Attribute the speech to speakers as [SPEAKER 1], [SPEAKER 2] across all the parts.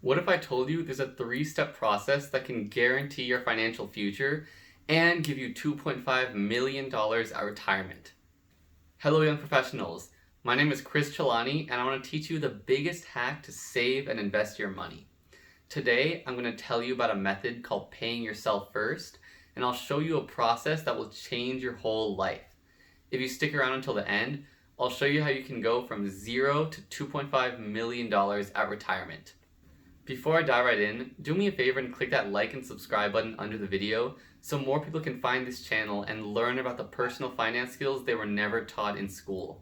[SPEAKER 1] What if I told you there's a 3-step process that can guarantee your financial future and give you $2.5 million at retirement? Hello, young professionals. My name is Chris Chelani, and I want to teach you the biggest hack to save and invest your money. Today, I'm going to tell you about a method called paying yourself first, and I'll show you a process that will change your whole life. If you stick around until the end, I'll show you how you can go from $0 to $2.5 million at retirement. Before I dive right in, do me a favor and click that like and subscribe button under the video so more people can find this channel and learn about the personal finance skills they were never taught in school.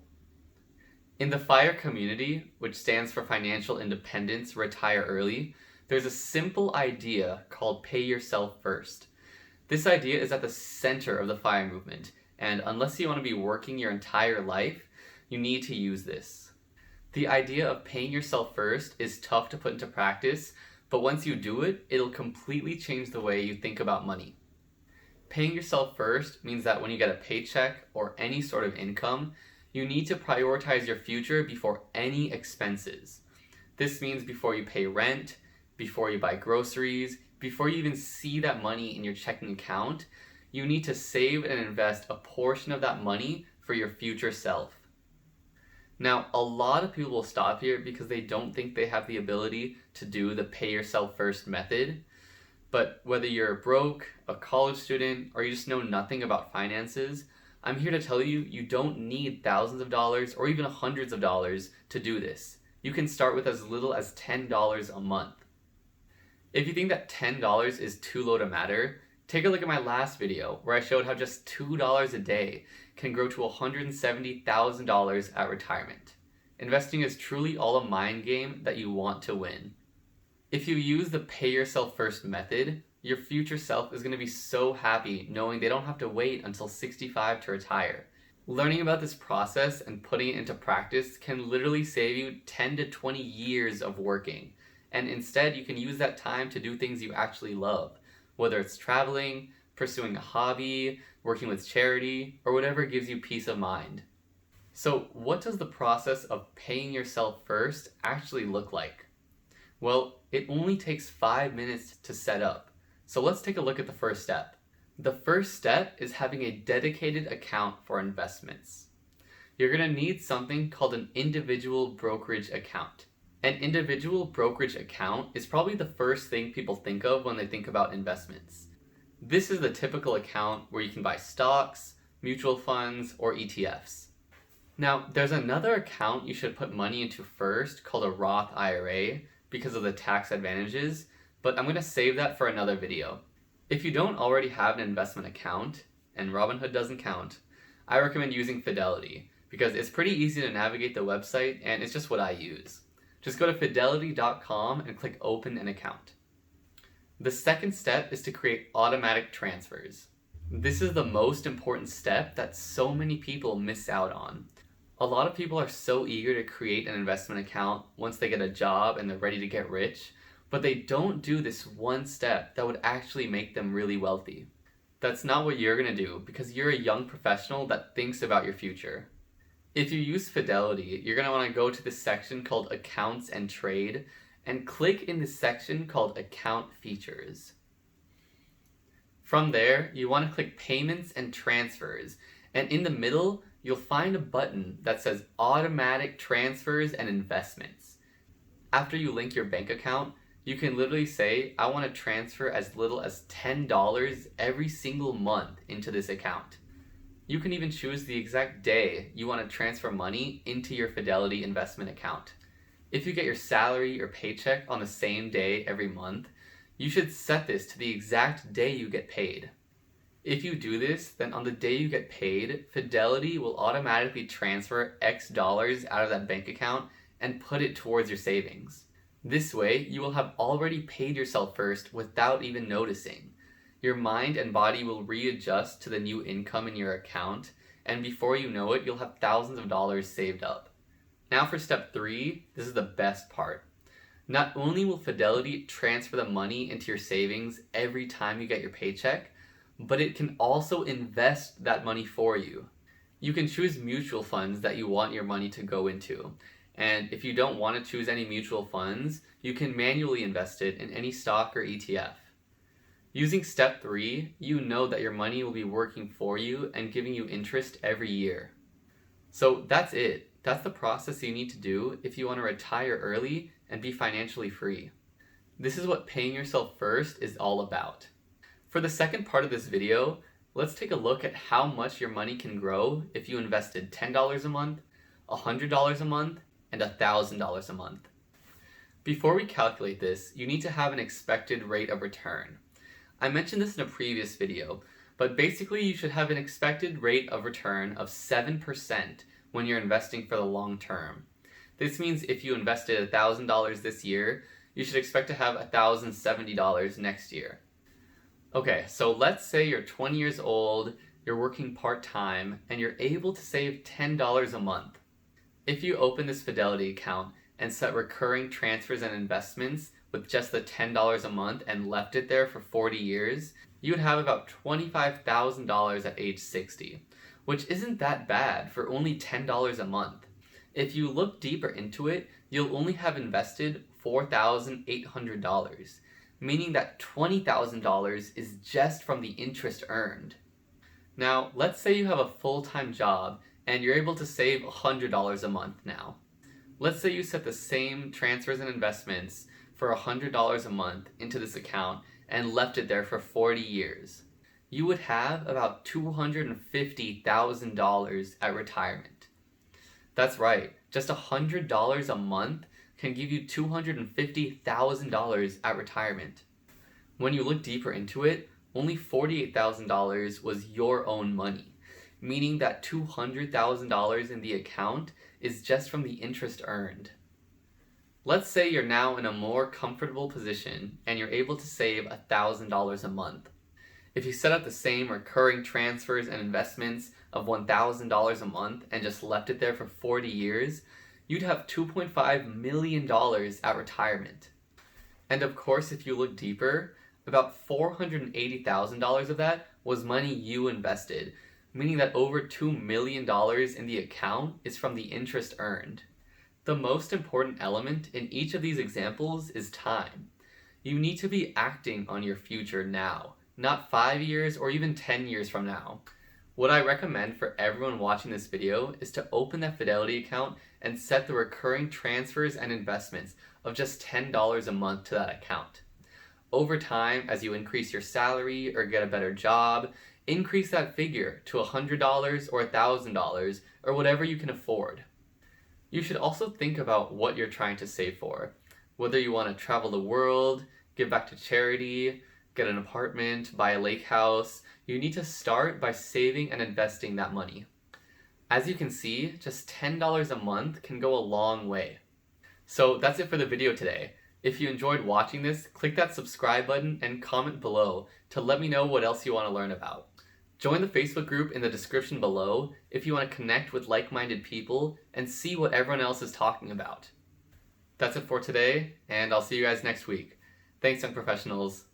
[SPEAKER 1] In the FIRE community, which stands for Financial Independence, Retire Early, there's a simple idea called pay yourself first. This idea is at the center of the FIRE movement, and unless you want to be working your entire life, you need to use this. The idea of paying yourself first is tough to put into practice, but once you do it, it'll completely change the way you think about money. Paying yourself first means that when you get a paycheck or any sort of income, you need to prioritize your future before any expenses. This means before you pay rent, before you buy groceries, before you even see that money in your checking account, you need to save and invest a portion of that money for your future self. Now, a lot of people will stop here because they don't think they have the ability to do the pay yourself first method. But whether you're broke, a college student, or you just know nothing about finances, I'm here to tell you, you don't need thousands of dollars or even hundreds of dollars to do this. You can start with as little as $10 a month. If you think that $10 is too low to matter, take a look at my last video where I showed how just $2 a day can grow to $170,000 at retirement. Investing is truly all a mind game that you want to win. If you use the pay yourself first method, your future self is going to be so happy knowing they don't have to wait until 65 to retire. Learning about this process and putting it into practice can literally save you 10 to 20 years of working. And instead, you can use that time to do things you actually love, whether it's traveling, pursuing a hobby, working with charity, or whatever gives you peace of mind. So what does the process of paying yourself first actually look like? Well, it only takes 5 minutes to set up. So let's take a look at the first step. The first step is having a dedicated account for investments. You're going to need something called an individual brokerage account. An individual brokerage account is probably the first thing people think of when they think about investments. This is the typical account where you can buy stocks, mutual funds, or ETFs. Now, there's another account you should put money into first called a Roth IRA because of the tax advantages, but I'm going to save that for another video. If you don't already have an investment account, and Robinhood doesn't count, I recommend using Fidelity because it's pretty easy to navigate the website and it's just what I use. Just go to fidelity.com and click open an account. The second step is to create automatic transfers. This is the most important step that so many people miss out on. A lot of people are so eager to create an investment account once they get a job and they're ready to get rich, but they don't do this one step that would actually make them really wealthy. That's not what you're going to do because you're a young professional that thinks about your future. If you use Fidelity, you're going to want to go to this section called Accounts and Trade and click in the section called Account Features. From there, you want to click Payments and Transfers, and in the middle, you'll find a button that says Automatic Transfers and Investments. After you link your bank account, you can literally say, I want to transfer as little as $10 every single month into this account. You can even choose the exact day you want to transfer money into your Fidelity investment account. If you get your salary or paycheck on the same day every month, you should set this to the exact day you get paid. If you do this, then on the day you get paid, Fidelity will automatically transfer X dollars out of that bank account and put it towards your savings. This way, you will have already paid yourself first without even noticing. Your mind and body will readjust to the new income in your account, and before you know it, you'll have thousands of dollars saved up. Now for step 3, this is the best part. Not only will Fidelity transfer the money into your savings every time you get your paycheck, but it can also invest that money for you. You can choose mutual funds that you want your money to go into, And if you don't want to choose any mutual funds, you can manually invest it in any stock or ETF. Using step 3, you know that your money will be working for you and giving you interest every year. So that's it. That's the process you need to do if you want to retire early and be financially free. This is what paying yourself first is all about. For the second part of this video, let's take a look at how much your money can grow if you invested $10 a month, $100 a month, and $1,000 a month. Before we calculate this, you need to have an expected rate of return. I mentioned this in a previous video, but basically you should have an expected rate of return of 7% when you're investing for the long term. This means if you invested $1,000 this year, you should expect to have $1,070 next year. Okay, so let's say you're 20 years old, you're working part-time, and you're able to save $10 a month. If you open this Fidelity account and set recurring transfers and investments with just the $10 a month and left it there for 40 years, you would have about $25,000 at age 60, which isn't that bad for only $10 a month. If you look deeper into it, you'll only have invested $4,800, meaning that $20,000 is just from the interest earned. Now, let's say you have a full-time job and you're able to save $100 a month now. Let's say you set the same transfers and investments for $100 a month into this account and left it there for 40 years. You would have about $250,000 at retirement. That's right, just $100 a month can give you $250,000 at retirement. When you look deeper into it, only $48,000 was your own money, meaning that $200,000 in the account is just from the interest earned. Let's say you're now in a more comfortable position and you're able to save $1,000 a month. If you set up the same recurring transfers and investments of $1,000 a month and just left it there for 40 years, you'd have $2.5 million at retirement. And of course, if you look deeper, about $480,000 of that was money you invested, meaning that over $2 million in the account is from the interest earned. The most important element in each of these examples is time. You need to be acting on your future now, not 5 years or even 10 years from now. What I recommend for everyone watching this video is to open that Fidelity account and set the recurring transfers and investments of just $10 a month to that account. Over time, as you increase your salary or get a better job, increase that figure to $100 or $1,000 or whatever you can afford. You should also think about what you're trying to save for. Whether you want to travel the world, give back to charity, get an apartment, buy a lake house, you need to start by saving and investing that money. As you can see, just $10 a month can go a long way. So that's it for the video today. If you enjoyed watching this, click that subscribe button and comment below to let me know what else you want to learn about. Join the Facebook group in the description below if you want to connect with like-minded people and see what everyone else is talking about. That's it for today, and I'll see you guys next week. Thanks, young professionals.